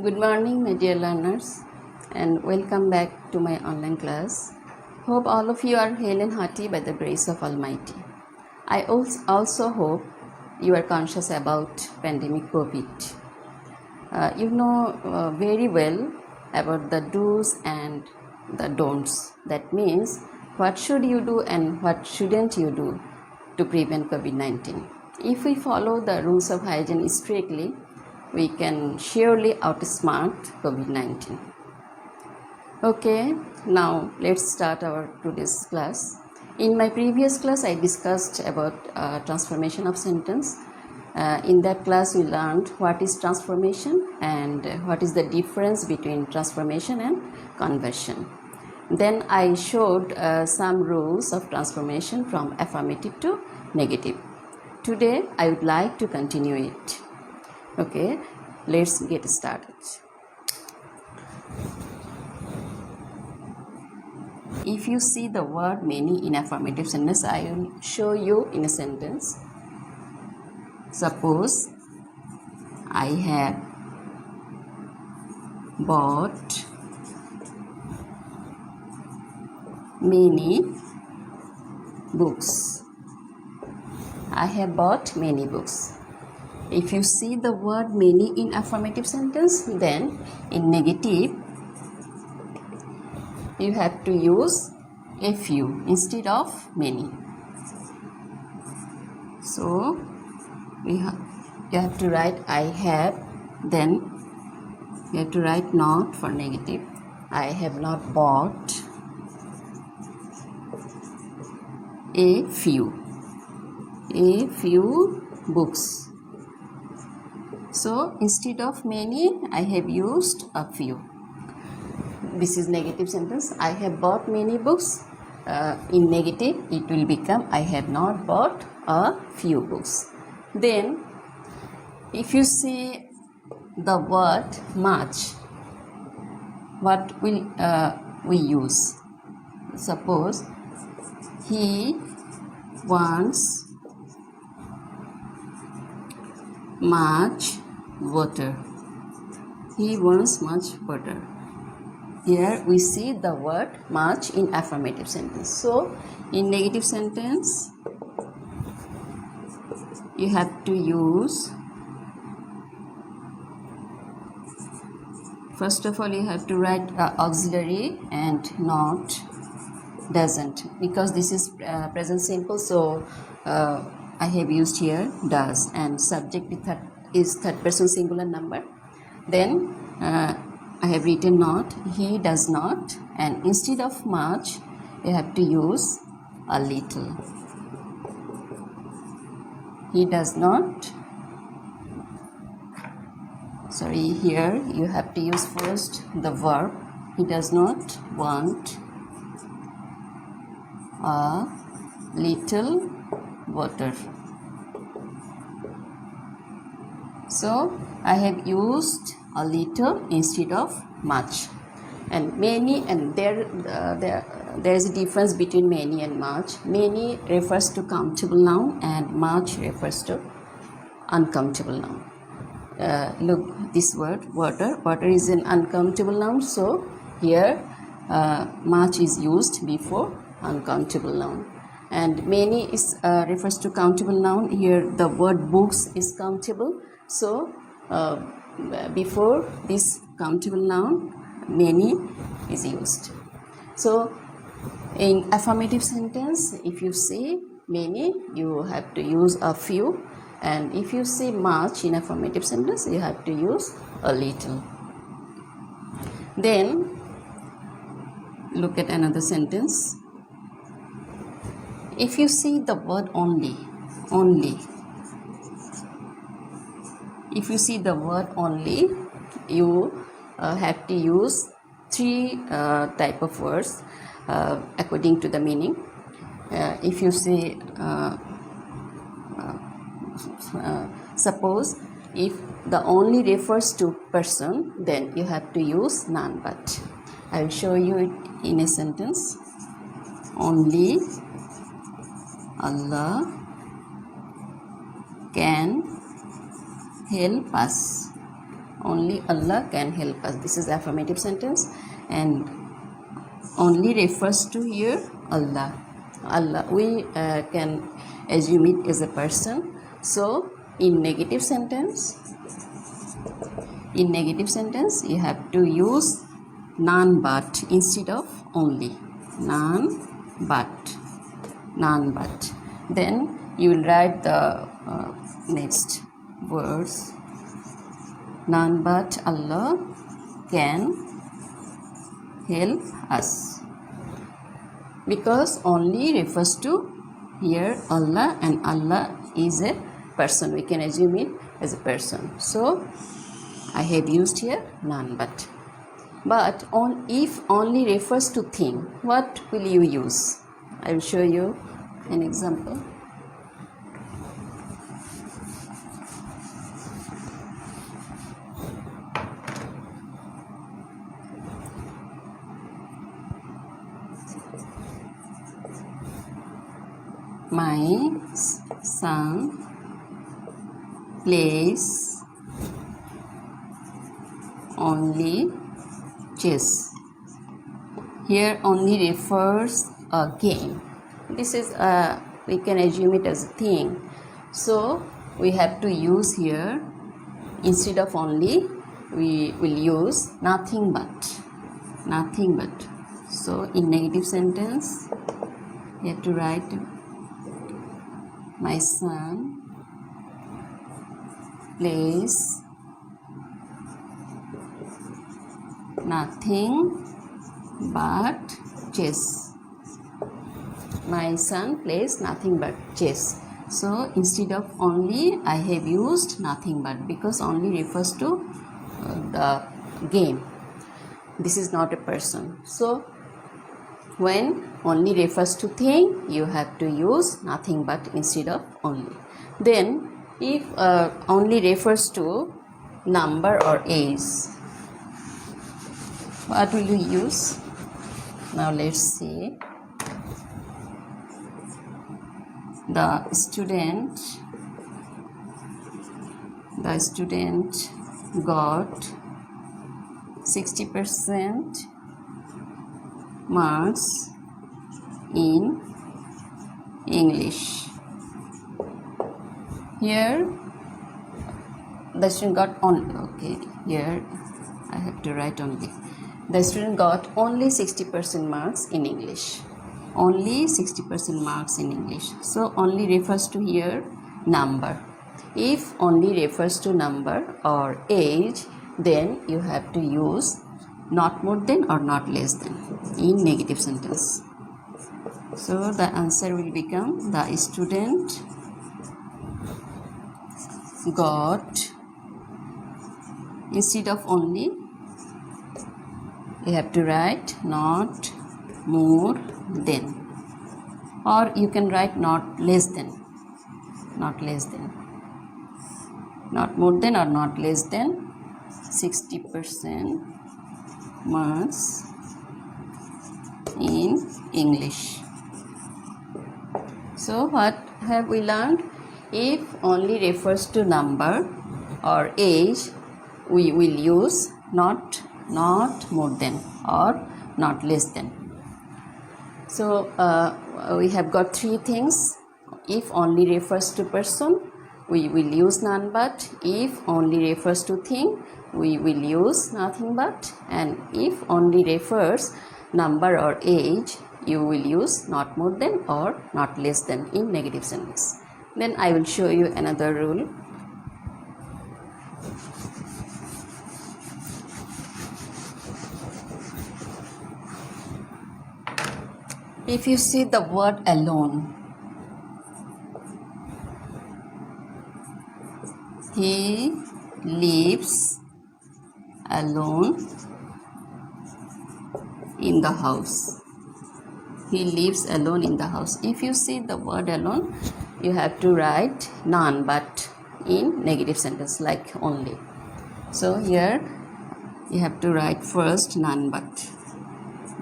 Good morning, my dear learners, and welcome back to my online class. Hope all of you are hale and hearty by the grace of Almighty. I also hope you are conscious about pandemic COVID. You know very well about the do's and the don'ts. That means what should you do and what shouldn't you do to prevent COVID-19. If we follow the rules of hygiene strictly, we can surely outsmart COVID-19. Okay, now let's start our today's class. In my previous class, I discussed about transformation of sentence. In that class, we learned what is transformation and what is the difference between transformation and conversion. Then I showed some rules of transformation from affirmative to negative. Today, I would like to continue it. Okay, let's get started. If you see the word many in affirmative sentence, I will show you in a sentence. Suppose I have bought many books. I have bought many books. If you see the word many in affirmative sentence, then in negative, you have to use a few instead of many. So, you have to write I have, then you have to write not for negative. I have not bought a few books. So instead of many, I have used a few. This is negative sentence. I have bought many books. In negative, it will become I have not bought a few books. Then, if you see the word much, what will we use? Suppose he wants much water. He wants much water. Here we see the word much in affirmative sentence. So in negative sentence, you have to use, first of all, you have to write auxiliary and not doesn't, because this is present simple. So I have used here does, and subject is third person singular number. Then I have written not, he does not, and instead of much, you have to use a little. He does not, sorry, here you have to use first the verb. He does not want a little water. So I have used a little instead of much. And many, and there is a difference between many and much. Many refers to countable noun and much refers to uncountable noun. Look, this word water. Water is an uncountable noun, so here much is used before uncountable noun. And many is refers to countable noun. Here the word books is countable, so before this countable noun, many is used. So in affirmative sentence, if you say many, you have to use a few, and if you say much in affirmative sentence, you have to use a little. Then look at another sentence. If you see the word only, if you see the word only, you have to use three type of words according to the meaning. If you say, suppose if the only refers to person, then you have to use none but. I will show you it in a sentence. Only Allah can help us. Only Allah can help us. This is affirmative sentence, and only refers to here Allah. Allah, we can assume it as a person. So in negative sentence, you have to use none but instead of only. None but. Then you will write the next words. None but Allah can help us, because only refers to here Allah, and Allah is a person. We can assume it as a person. So I have used here none but. But if only refers to thing, what will you use? I will show you an example. My son plays only chess. Here only refers a game. This is we can assume it as a thing. So we have to use here, instead of only, we will use nothing but. So in negative sentence, you have to write my son plays nothing but chess. My son plays nothing but chess. So instead of only, I have used nothing but, because only refers to the game. This is not a person. So when only refers to thing, you have to use nothing but instead of only. Then if only refers to number or age, what will you use? Now let's see. The student got 60% marks in English. Here the student got only, okay, here I have to write only. The student got only 60% marks in English. Only 60% marks in English. So only refers to here number. If only refers to number or age, then you have to use not more than or not less than in negative sentence. So the answer will become the student got, instead of only, you have to write not more than, or you can write not less than. Not more than or not less than 60% marks in English. So what have we learned? If only refers to number or age, we will use not more than or not less than. So we have got three things. If only refers to person, we will use none but. If only refers to thing, we will use nothing but. And if only refers number or age, you will use not more than or not less than in negative sentence. Then I will show you another rule. If you see the word alone, he lives alone in the house. He lives alone in the house. If you see the word alone, you have to write none but in negative sentence, like only. So here you have to write first none but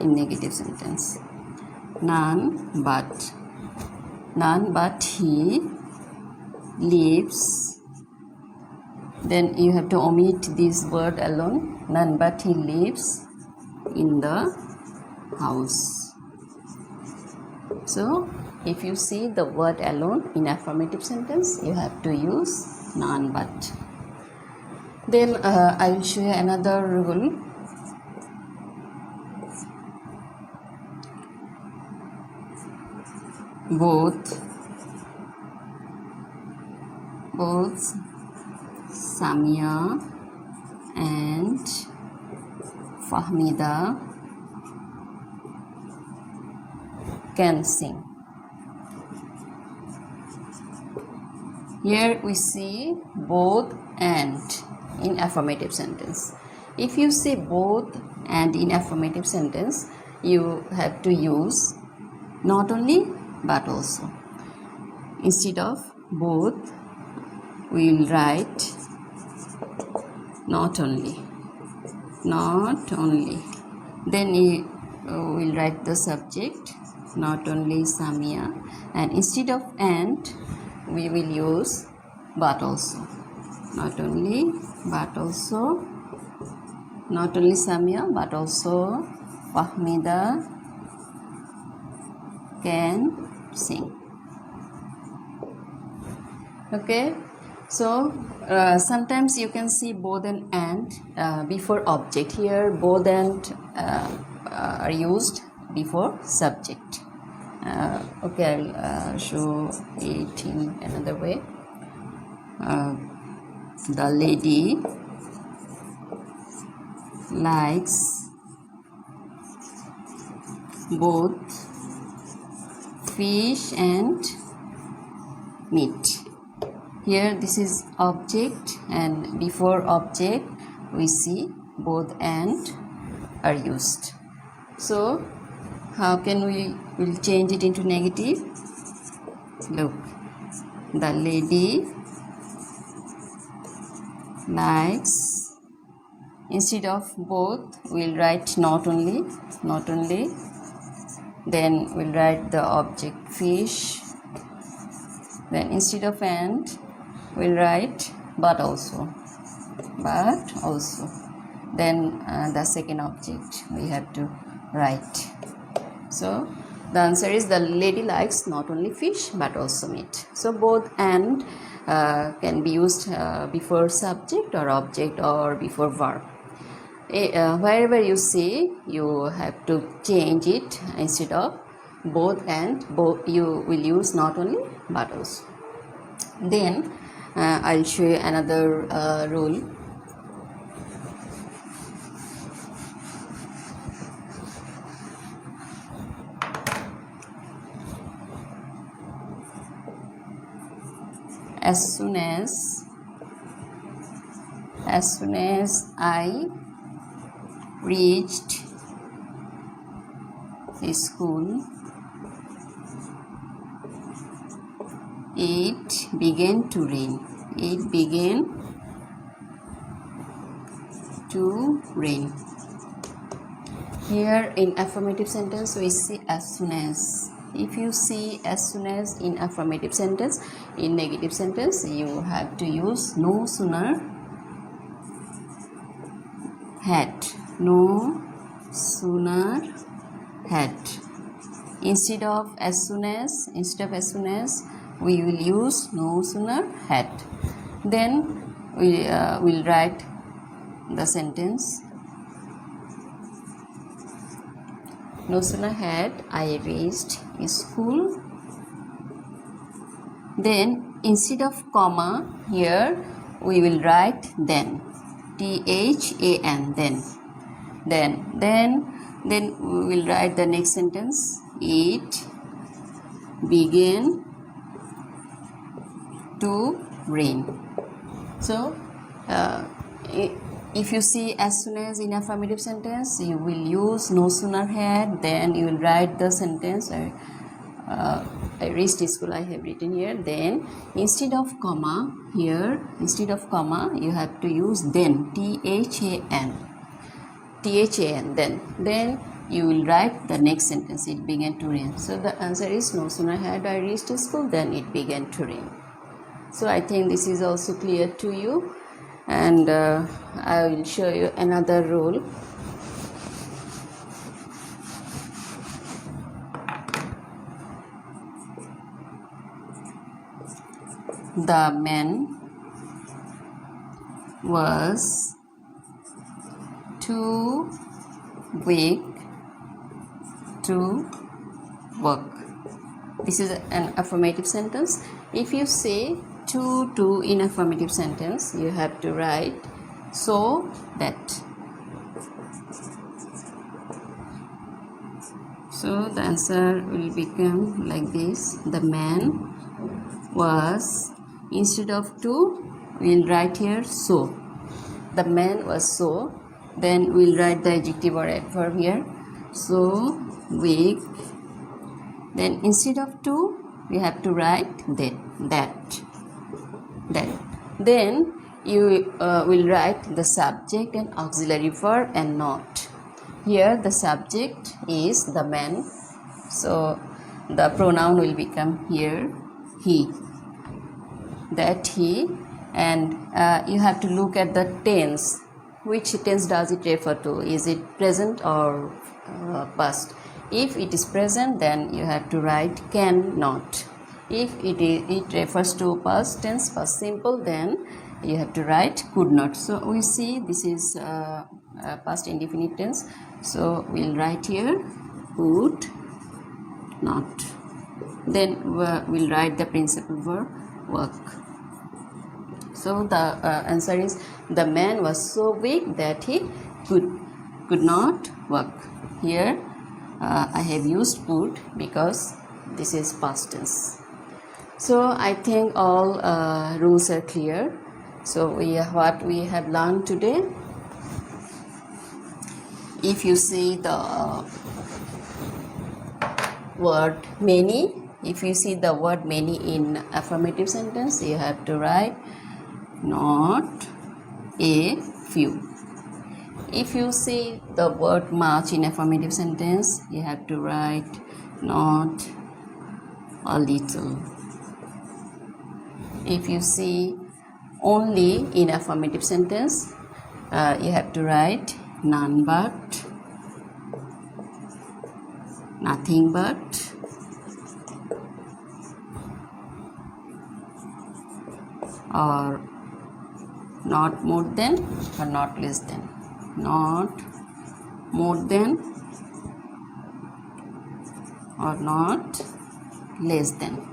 in negative sentence. None but he lives Then you have to omit this word alone. None but he lives in the house. So if you see the word alone in affirmative sentence, you have to use none but. Then I will show you another rule. Both Samia and Fahmida can sing. Here we see both and in affirmative sentence. If you say both and in affirmative sentence, you have to use not only but also. Instead of both, we will write not only. Then we will write the subject, not only Samia, and instead of and, we will use but also. Not only but also, not only Samia but also Fahmida can sing. Okay, so sometimes you can see both and before object. Here both and are used before subject. Okay, I'll show it in another way. The lady likes both fish and meat. Here this is object, and before object we see both and are used. So how can we will change it into negative? Look, the lady likes, instead of both we'll write not only, then we'll write the object fish, then instead of and we'll write but also, then the second object we have to write. So the answer is the lady likes not only fish but also meat. So both and can be used before subject or object or before verb. Wherever you see, you have to change it. Instead of both and, you will use not only but also. Then I'll show you another rule. As soon as I reached the school, it began to rain. Here in affirmative sentence we see as soon as. If you see as soon as in affirmative sentence, in negative sentence you have to use no sooner had. Instead of as soon as we will use no sooner had. Then we will write the sentence, no sooner had I reached school. Then instead of comma, here we will write then, THAN, then we will write the next sentence, it began to rain. So if you see as soon as in affirmative sentence, you will use no sooner had, then you will write the sentence, I reached school, I have written here. Then instead of comma, you have to use then, THAN, then you will write the next sentence, it began to rain. So the answer is no sooner had I reached school, then it began to rain. So I think this is also clear to you. and I will show you another rule. The man was too weak to work. This is an affirmative sentence. If you say to in affirmative sentence, you have to write so that. So the answer will become like this. The man was, instead of to, we'll write here so. The man was so. Then we'll write the adjective or adverb here. So weak. Then instead of to, we have to write that. Then you will write the subject and auxiliary verb and not. Here the subject is the man, so the pronoun will become here he. That he, and you have to look at the tense. Which tense does it refer to? Is it present or past? If it is present, then you have to write can not. If it refers to past tense, past simple, then you have to write could not. So we see this is past indefinite tense. So we'll write here could not. Then we'll write the principal verb work. So the answer is the man was so weak that he could not work. Here I have used could because this is past tense. So I think all rules are clear. So what we have learned today. If you see the word many, if you see the word many in affirmative sentence, you have to write not a few. If you see the word much in affirmative sentence, you have to write not a little. If you see only in affirmative sentence, you have to write none but, nothing but, or not more than or not less than. Not more than or not less than,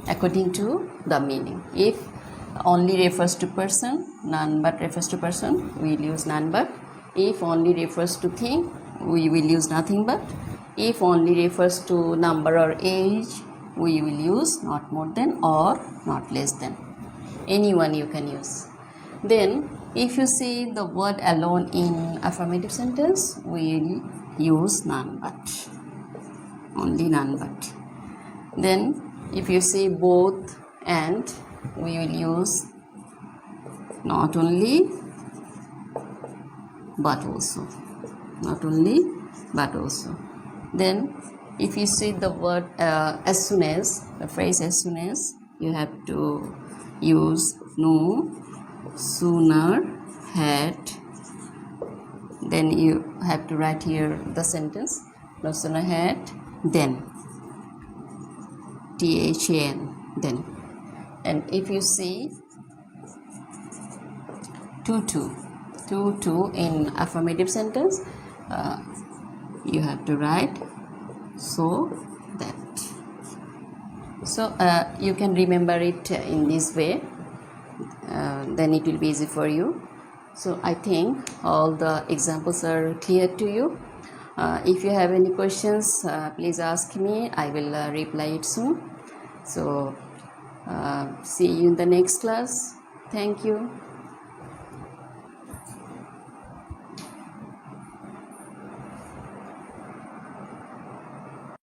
according to the meaning. If only refers to person, none but refers to person, we will use none but. If only refers to thing, we will use nothing but. If only refers to number or age, we will use not more than or not less than. Anyone you can use. Then if you see the word alone in affirmative sentence, we will use none but, only none but. Then if you see both and, we will use not only but also, not only but also. Then if you see the word as soon as, the phrase as soon as, you have to use no sooner had. Then you have to write here the sentence no sooner had then, THAN, then. And if you see to in affirmative sentence, you have to write so that. So you can remember it in this way, then it will be easy for you. So I think all the examples are clear to you. If you have any questions, please ask me. I will reply it soon. So see you in the next class. Thank you.